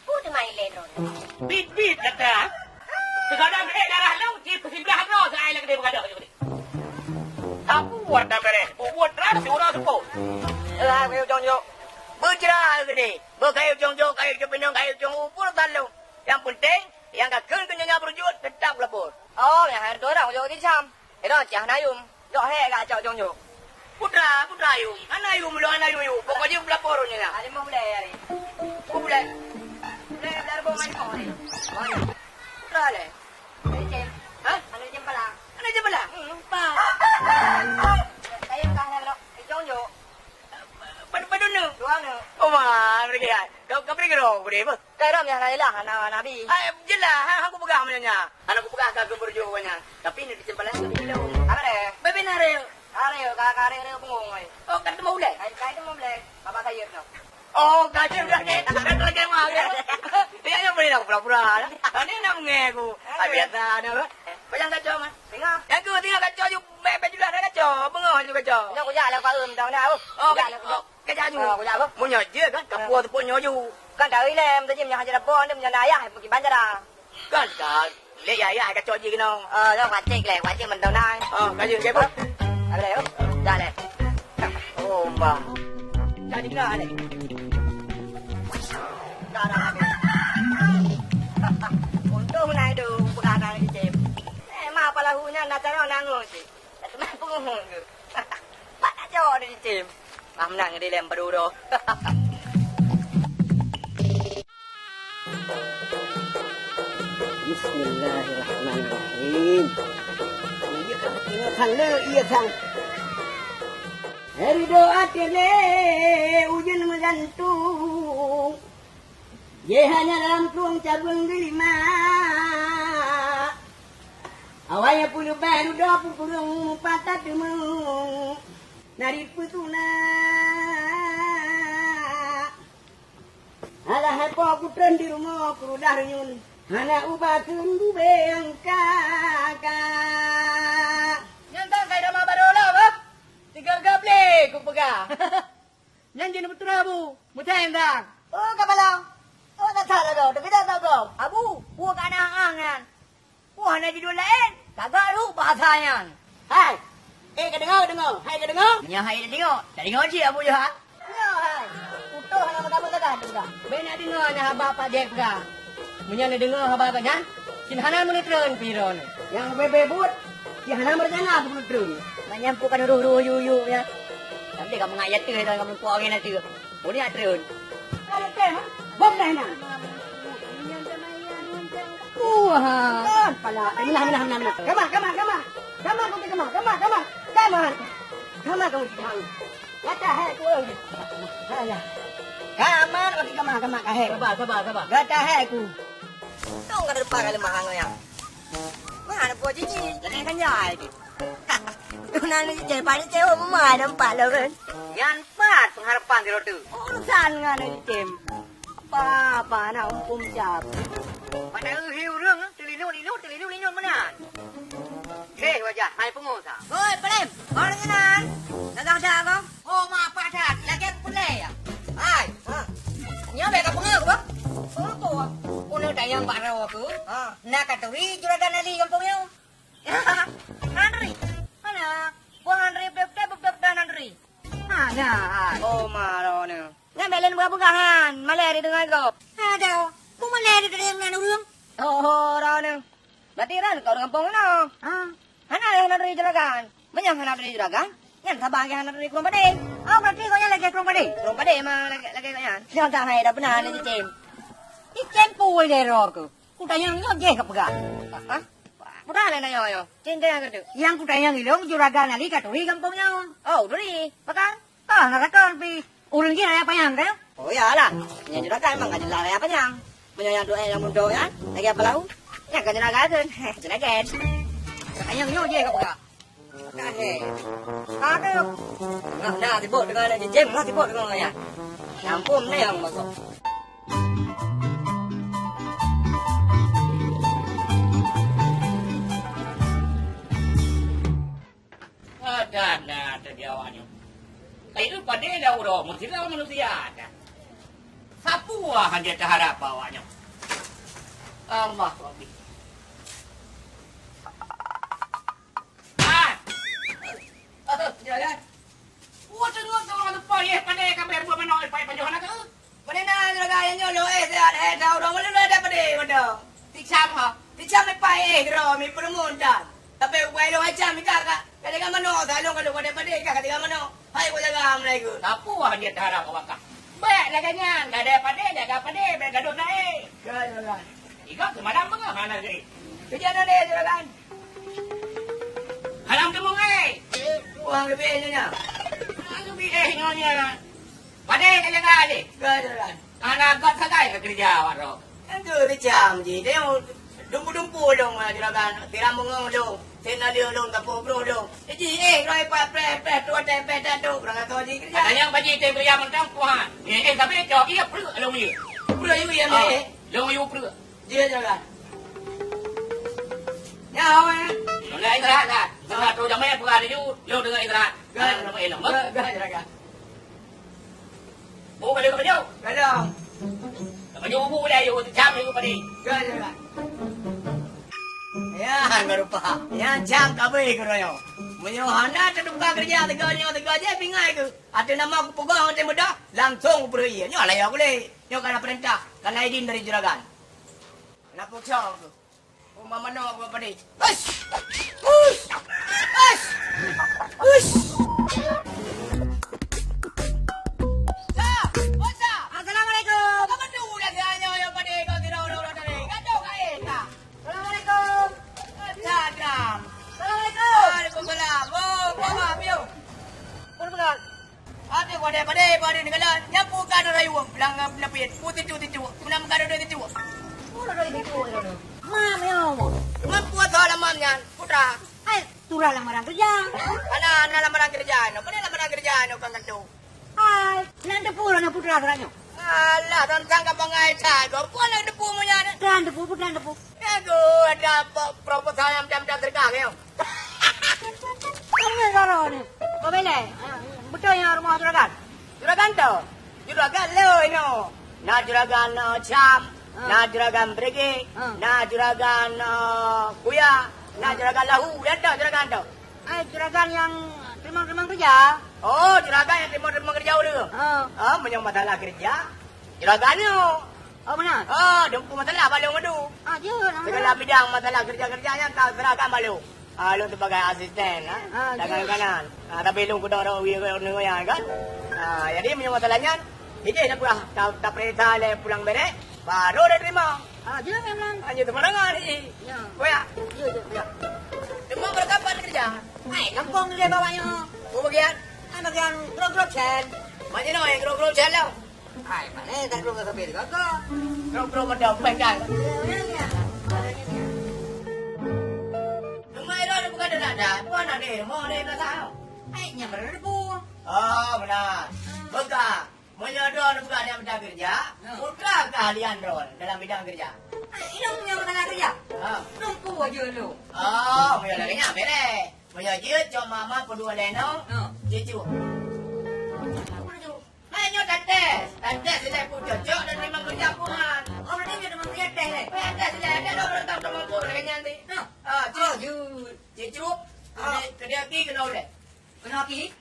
Pur dah main ledron. Bit kata. Sekarang darah lau cip sebelah ro saya lagi dia bergaduh je. Aku buat dah beres. Buat ras orang sepo. Kayu jongjo. Bercerah gede. Berkayu jongjo, kayu jepinang, kayu jongjo pun talung. Yang penting, yang kakun kenyanya berjuang tetap lapor. Oh, yang hari tu orang jauh di Sam. Itu cah nayum. Jauh hega cah jongjo. Putra yuk. Anayum lo anayum yuk. Pokoknya pelapor ni lah. Ada mau boleh hari. Mau boleh. Boleh dari bawah main kau ni. Putra le. Ada hah? Ada jembalang. Ada jembalang. Pak. Saya kah nak jongjo. Padunu. Tuana. Oh mah, pergi ah. Kau pergi dong, boleh apa? Kau yang lah, nabi. Jelah, aku pegang punya. Anak aku pegang kau berjuangnya. Tapi ini di jembalan tu belum. Apa deh? Bebenar Kare pengong oi. Oh, kan temu boleh. Kai tu boleh. Bapa saya tu. Oh, kacau dah ni. Kan lagi mau ya. Dia yang boleh nak pura-pura. Ini nak mengaku. Biasa dah. Bayang kacau mah. Tengok. Yang tu tinggal kacau you bebe juga dah kacau. Bengong juga kacau. Nak kujak lah kau tau dah. Oh, kacau you. Kujak apa? Punya je kan. Kapur tu punya you. Kan dari lem tu je yang hajar pon dia yang ayah pergi banjar dah. Kan dah. Lek ya kacau je kena. Dah wajik mentau nai. Kacau ke apa? Ada leh. Dah leh. Oh, mbak. Jadi dah ni. Dah. Untung naik tu perkara ni je. Mak apa lahunya nak cari orang nangis je. Tak main penguhung ke. Pak nak jawab dia je. Mak menang di lem baru dah. Bismillahirrahmanirrahim. Ia thằng lơ ia thằng. Hari doa tele ujian menggantung. Ye hanya dalam tuang cabang gelima. Awalnya puluh baru 20 patah temu. Nari putuna. Alah apa aku di rumah aku dah renyun. Anak ubah kundu beang kakak. Nyantang kaya dah baru lah, bab. 3 gable ku pegang. Yang jenis betul abu. Mucahin tak? Oh, kepala. Oh, tak salah kau. Tapi tak tahu kau. Abu, buah kat anak angan. Buah nak jadi lain. Kagak lu bahasanya. Hai. Kau dengar. Hai kau dengar. Yang hai dah tengok. Tak tengok je abu je ha. Ya, hai. Utuh anak pertama tak ada. Ben nak dengar nak haba apa dia pegang. Munya nak dengar haba apa kan? Kinhana menitren piron. Yang bebebut. Yang hana berjana aku belum. Menyampukan ruh-ruh yuyu ya. Tapi kamu ngayat tu dah kamu puang nak tu. Boleh nak turun. Ada teh. Bom dah nak. Wah, pala. Minah. Kama kamu tahu. Kata hai ku. Alah. Kama hai. Sabar. Kata hai ku. Tong kat depan kalau mahang yang. Mana buat cici? Jangan kanjai. Tunan ni je pani cewek memai nampak lah kan. Yang pat pengharapan di rotu. Urusan dengan ni jem. Apa nak umpum jap. Pada hiu rung, telinut mana? Hei wajah, hai pengusaha. Oi, pelem. Orang kenan. Dah kau. Oh, mak apa dah? Lagi pulai ya. Hai. Nya be ka pengen ko? Oh, to. Uno dayang baro aku. Nak katuri juragan ali kampungnya. Henry. Mana? Buah Henry beb dan Henry. Ada. Oh, maro ni. Nya belen buka-bukaan. Maleri dengan kau. Ada. Kau maleri dari yang urung. Oh, rana. Berarti ran kau dengan kampung no. Hana Henry juragan. Menyang Henry juragan. Yang sabang yang Henry kurang pade. Oh, berarti kau yang lagi kurang pade. Kurang pade mah lagi kau yang. Jangan tak hai dah benar ni cem. Ikan pui dari aku. Kau tanya yang je kau pegang. Bukan lah nanya yo. Cinta yang kedua. Yang kau tanya ilong juragan ali katuri kampungnya. Oh, duri. Pakan. Nak kau pi. Urang kira apa yang kau? Oh ya lah. Yang juragan emang gak jelas apa yang. Menyayang doa yang mundo ya. Lagi apa lau? Yang gak juragan kan. Juragan. Tanya yang je kau pegang. Ada. Nah, tibuk dengan jem lah tibuk dengan ya. Nampum ni yang masuk. Ada dia awaknya. Itu pada dah udah mesti lah manusia ada. Sapu akan dia terharap awaknya. Allah Rabbi. Jalan. Wah, tengok orang depan ni pada kamera buat mana pai panjohan ke? Pada nak juragan yang nyolo sehat tahu dong mana ada pada pada. Tikam ha. Dicam ni pai gro mi permundan. Tapi buai lo macam ni kakak. Kadang mano salong kalau pada kadang mano. Hai ko jaga am lagi. Sapu akan dia terharap awak. Baik lah kanyan. Dah ada pada, jaga pada, bergaduh naik. Jalan. Ika ke mana mengah mana ni? Kejadian ni juragan. Halam temu ngai. Buang lebih nya. Aku bih nyonya. Pada kaya kali. Jalan. Anak kat sakai kerja awak ro. Itu dicam je. Dia dumpu-dumpu dong juragan. Tiram bunga dong. Sena dia dong tak bro dong. Jadi roi pre tu ada tu berangkat tu je kerja. Katanya bagi tem kerja mentang puan. Tapi cok iya perlu long you. Bro you ya me. Long you perlu. Dia jaga. Nyao eh. Dengan istirahat lah. Istirahat tu jamai perah dia you dengan istirahat. Kan nama elok. Jaga. Oh kalau kerja. Kalau. Kerja bu dah you jam you pada. Jaga. Ya, berupa. Ya, jam kabe ke royo. Menyo hana terbuka kerja tiga je pingai ke. Ada nama aku pegang ada mudah, langsung pergi. Nyo lah ya aku le. Nyo kana perintah, kana izin dari juragan. Kenapa cang tu? Oh mama no aku apa ni? Hush. Hush. Hush. Hush. Assalamualaikum. Kamu tu dah tanya yo pada kau tirau tadi. Kacau kai ta. Assalamualaikum. Sadam. Assalamualaikum. Waalaikumsalam. Oh, mama piu. Pun pegang. Ade pada negala nyapu kada rayu belang lapit putih tu menam kada doi tu. Pura dah itu. Mam yo. Ngapu atau lamamnya putra. Ai, turah lamaran kerja. Ana lamaran kerja no. Pada lamaran kerja no kan tu. Ai, nanti pura na putra seranyo. Alah tentang kapangai cai go pula depu mo yan. Dan depu putra depu. Ya go ada proposal yang jam terkah yo. Kamu zaro ni. Kau bela. Betul yang rumah juragan. Juragan tu. Juragan lo no. Na juragan cam. Na juragan brege. Na juragan kuya. Na juragan lahu. Ada juragan tu. Ai, juragan yang terima kerja. Oh, juragan yang terima kerja dulu. Menyang masalah kerja. Juragan tu. Oh benar. Dempu masalah balung madu. Je Segala bidang masalah kerja-kerjanya tak serahkan balung. Lu sebagai asisten, tangan kanan. Tapi lu kuda orang yang kan. Jadi menyang masalahnya, ini dah pulang. Tak perintah le pulang bere, baru dah terima. Je memang. Hanya temanangan ni. Ya. Koya. Ya. Cuma berkapan kerja? Ai, kampung dia bawanya. Bagian? Ai bagian grok-grok chen. Macam mana yang gerok-gerok jalan? Ai, mana tak grok sampai dekat ke? Gerok-gerok berdompet kan? Ya. Rumah itu ada bukan ada. Bukan ada. Mau ada yang tahu. Ai, nyamar debu. Benar. Betul. Menyodor bukan yang bidang kerja. Putra keahlian Ron dalam bidang kerja. Ai, ini punya masalah kerja. Ah. Nunggu aja lu. Mày là cái nhà bé này. Bây giờ chứ cho mama của đùa lên không? Chứ chưa? Hai nhớ tante sẽ lại phụ trợ cho dan memang kerja puan. Orang ni dia memang kerja ni. Tante sẽ lại ada orang tahu sama pun dengan nanti. Chứ cái dia kia cái đâu đấy? Kenapa ki?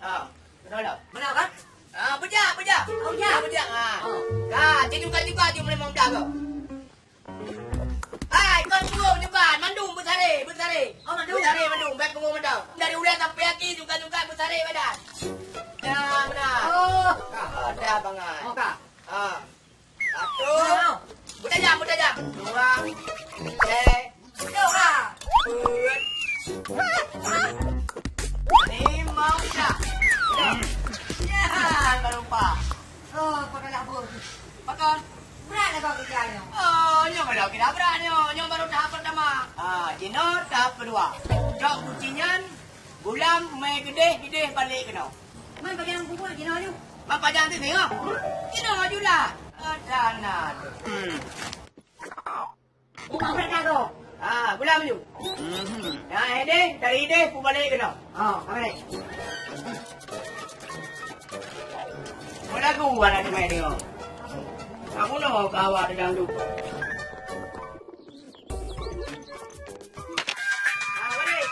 Cái đâu đâu? Benar kan? Beja. Oh ya. Beja. Chứ juga dia memang dah kau. Hai, kau tunggu juga, mandung besare. Oh, mandung. Besare mandung, baik kamu mandung. Dari udah sampai aki juga besare badan. Ya, benar. Oh. Ada banget. Oh, kak. Satu. Buta jam. Dua. Tiga. Kak. Empat. Lima udah. Ya, baru pak. Oh, pakai labur. Makan. Berapa kau kerjanya? Nyong baru kita berani. Nyong baru tahap pertama. Dino tahap kedua. Cok kucingan. Bulam mai gede balik kena. Mana bagian kubur kena tu? Bapa jangan tengok. Kena majulah. Dana tu. Bukan berapa kau? Bulam maju. Dari ide pu balik kena. Apa ni? Mula gua nak main tengok. Aku nak mau kawat dengan tu. Balik.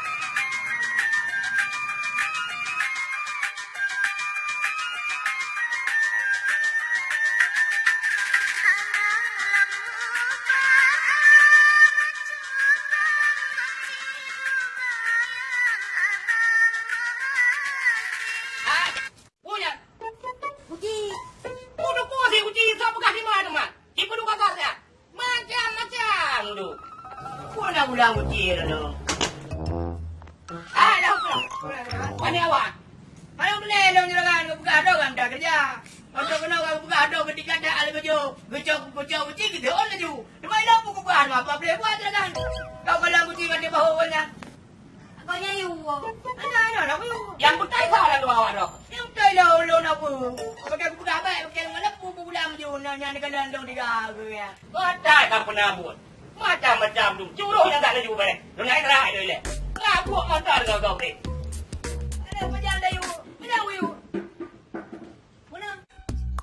Punya. Kuci. Udah pusing kunci siapa kasih mana man? Ibu duka kasih. Macam tu. Kau nak ulang kunci tu. Dah pulang. Mana awak? Mana boleh dong juragan buka ada kan dah kerja. Kalau kena kau buka ada ketika dah ada kerja. Gecok kunci gitu on laju. Dimana aku buka apa boleh buat juragan? Kau kalau kunci kan di bawahnya. punya you. Ana nak you. Yang betai salah lu awak dah. Yang betul lah ulun apa. Pakai buku dapat, pakai mana pun bulan je. Yang dekat landong tiga ke ya. Betai tak pernah buat. Macam-macam tu. Curuh yang tak ada juga ni. Lu naik terakhir dulu le. Ngabuk mata kau ni. Ada macam dah you. Macam you. Mana?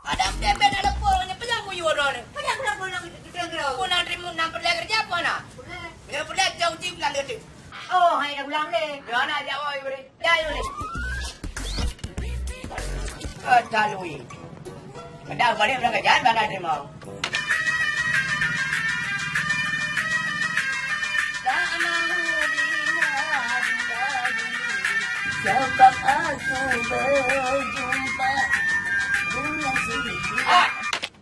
Ada bebek nak lepur ni pegang ku you dah ni. Macam kenapa nak kita kerja? Ku nak terima nak pergi kerja apa nak? Dia pergi jauh tim kan dia. Oh, hai dah pulang le. Dia nak jawab you ni. Ya you ni. Talui. Dah balik berangkat jalan mana terima. Sebab aku berjumpa dengan si. Ah,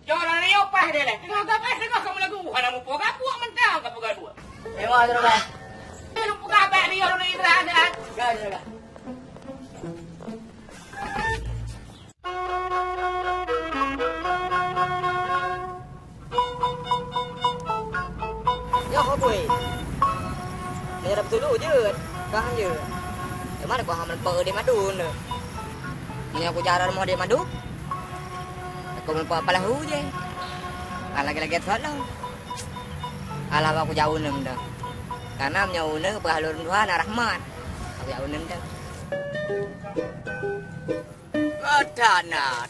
jangan ni apa dia le. Tengok kamu lagu. Ana mu poga buat mentang kamu gaduh. Tengok terus kan. Lu buka apa dia orang ni terada. Dah. Ya kau boy. Ni dah betul je. Kah je. Di mana kau hamal per di madu ni? Ni aku jalan mau di madu. Aku melpa palahu je. Lagi-lagi salah. Alah aku jauh nem dah. Karena menjauh ni berhalur Tuhan rahmat. Aku jauh nem dah. Tanah.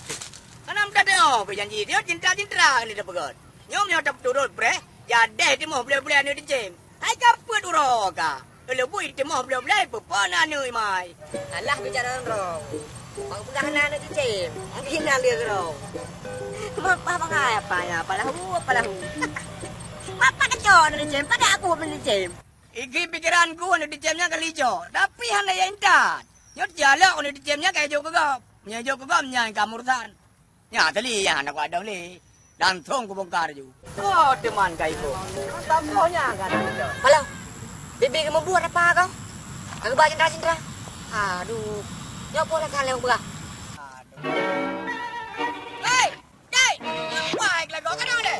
Kanam dah tengok berjanji dia cinta-cinta ni dah pegot. Nyom nyok tak turut bre. Jadi dia mau boleh-boleh ni dijem. Hai kaput uroka. Kalau bui dia mau boleh-boleh pepana ni mai. Alah bicara orang. Kau pegang anak tu cem. Mungkin nak lihat kau. Apa pakai apa ya? Palahu. Apa kacau ni cem? Pada aku beli cem. Iki pikiranku ni dijemnya kali jo. Tapi hana yang tak. Nyot jalak ni dijemnya kayak jo kegap. Nya jo kegap nya kamursan. Nya tali ya anak ada ni. Langsung ku bongkar ju. Oh teman kai ko. Takonya kan. Palau. Bibi kamu buat apa kau? Kau baca cinta. Aduh. Nyok boleh kan lewat berah. Hei, dai. Baik lah kau kenal deh.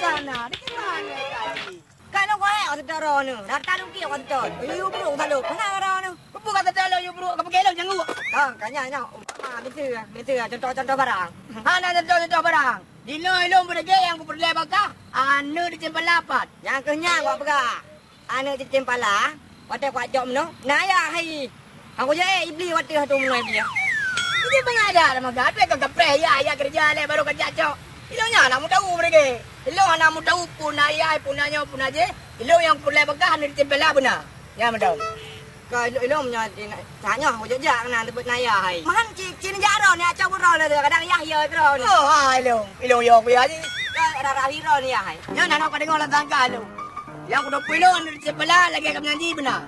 Tanah, di mana kali? Kalau kau yang ada darah ni, dah tahu kau kan tu. You bro, tahu. Mana darah ni? Bukan kata dalam you bro, kau pergi jangan gua. Kanya. Betul. Contoh barang. Hana contoh barang. Di ilong berge yang ku perlu bakah. Anu di jempol lapat. Yang kenyang kau pegang. Anak cicim pala, waktu kau jom no. Naya hai. Aku je iblis waktu tu mulai dia. Ini pengajar maka apa kau kapre ya kerja le baru kerja cok. Ilongnya nak mu tahu berge. Ilong anak mu tahu pun ayah punanya pun aje. Ilong yang perlu bakah anu di jempol lah benar. Ya betul. Kau ilong punya tanya aku je nak lebut naya hai. Mahan cicim jaro ni acau bro le kadang yah ya bro ni. Oh ilong yo ya je. Ada rahiro ni ya hai. Ya nak kau dengar lah tangkal lu. Yang kuda pilon di jempol lagi kau nyanyi benar.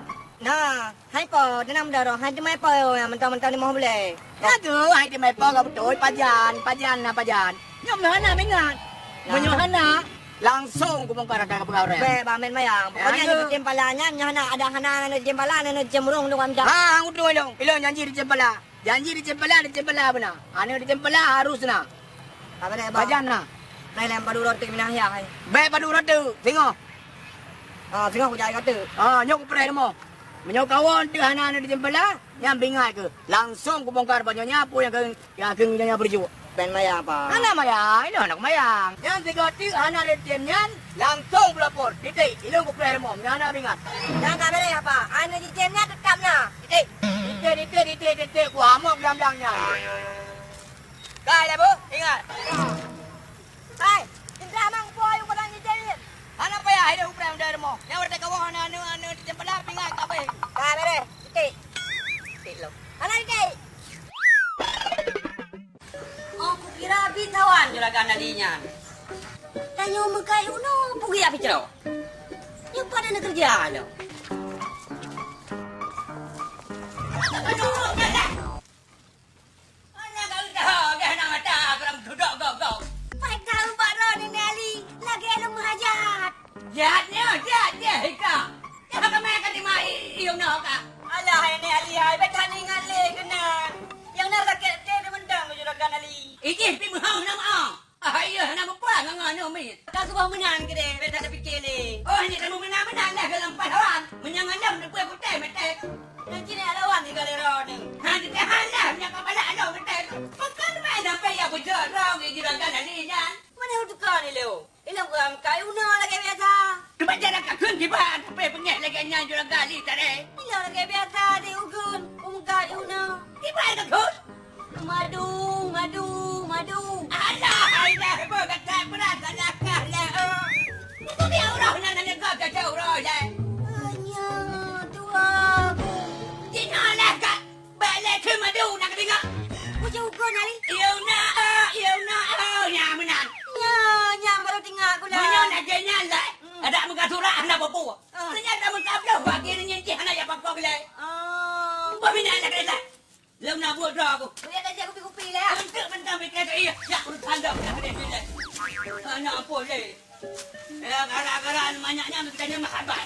Nah, hai po, denam darah, hai demai po yang mentang-mentang ni mau boleh. Ya tu, hai di mai po kau betul pajan. Nyom hana mengat. Menyohana langsung ku bongkar ke pegawai. Be, bamen mayang. Pokoknya ni cicim palanya, nyana ada hana ni cicim pala ni cemurung tu kamjak. Ha, aku tu ilong. Ilong janji di jempol lah. Janji di jempol lah benar. Anu di jempol harus na. Apa dia? Pajan na. Nai lem padu roti minah ya hai. Be padu rotu. Tengok. Ah, tengok aku jadi kata. Nyok ku pray mo. Menyok kawan tu hana anu di jempol lah. Yang bingat ke. Langsung ku bongkar banyaknya apa yang kengnya berjuang. Ben mayang apa? Hana mayang, ini anak mayang. Yang tiga ti hana retiannya langsung pelapor. Titik, ilong ku pray mo. Hana bingat. Yang kami ni apa? Anu cicimnya tetap na. Titik. Ku amok dalam-dalamnya. Kaya bu, ingat. Hai, cinta mang boy ku dan cicim. Hana pa ya, hidup ku pray mo. Yang berada kawan anu di jempol lah bingat apa? Kami ni, titik. Titik lo. Ana titik. Aku kira bitawan juragan nalinya. Tanya mekai uno pergi apa cero? Yang pada nak kerja lo. Ana kau dah nak ada keram duduk kau. Pai tahu baro ni Nali, lagi ada menghajat. Jatnya, Ika. Jangan kau main kat mai iung nak ka. Alah ini Ali hai bertandingan le kena. Yang nak rakyat dia mendang juragan Ali. Iki pi muhang nama. Ayah nama puan ngan mi. Kau kau menang ke dia, beta ada fikir le. Oh ini kamu menang dah ke lempat orang. yang andam ni buat kutai mete. Nanti ni ada orang ni galera ni. Ha di halam yang kepala ada mete. Bukan main sampai ya bujur rong di juragan ni kan. Mana tukar ni Leo? Ilang orang kayu na lagi biasa. Tu baca dah kakun di bahan sampai pengek lagi nyan juragan ni tadi. Ilang lagi biasa di ukun. Kayu na. Di bahan kakun. Madu. Alah, bukan tak berat nak kalah. Itu dia orang nak kau tak tahu orang dah. Hanya tua. Dinalah kak. Balik ke madu nak dengar. Macam ukun ni. Yêu nak. Ya menang. Nya baru tinggal aku lah. Mana nak jenyan lah. Ada muka surah anak bapu. Ternyata muka belah bagi ni nyenci anak yang pakok lah. Peminat nak kata. Lem nak buat dah aku. Lihat aja kupi-kupi lah. Untuk mentang fikir iya. Ya urut tanda nak kena bila. Anak apa leh. Ya gara-gara banyaknya kita ni mahabat.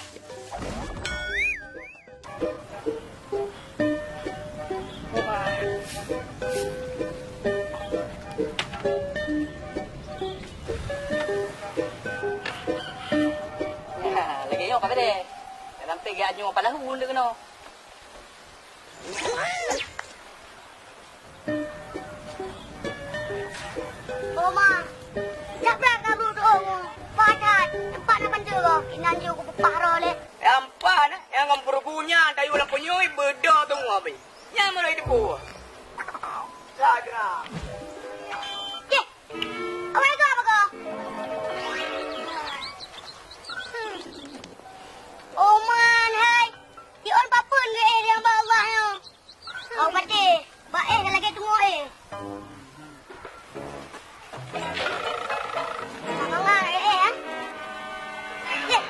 Lagi yo apa deh? Dalam tiga nyu pada hun dia kena. Oma, tak berapa kamu doa. Padat, tempat nak panjang kau. Inan je aku peparo le. Empat nah, yang memperpunya kayu lang punyoi beda tu ngapi. Yang mana itu buah. Sagra. Ye, apa itu apa kau? Oman, hai. Di on papun ke yang bawah yo. Oh, pati. Baik lagi tunggu Mama, Ye,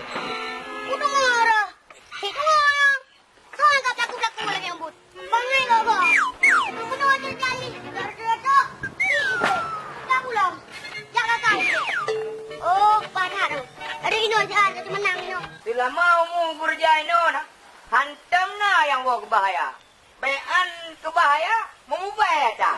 udah marah. Itu orang. Kau angkat laku-laku lagi yang but. Bangai kau kau. Benar aja jali. Dar-dar. Dah pulang. Jaga kaki. Oh, padah tu. Ada ino jalan jadi menang ino. Bila mau mu berjaya nah, hantam na yang bawa ke bahaya. Bayan ke bahaya, mengubah tak?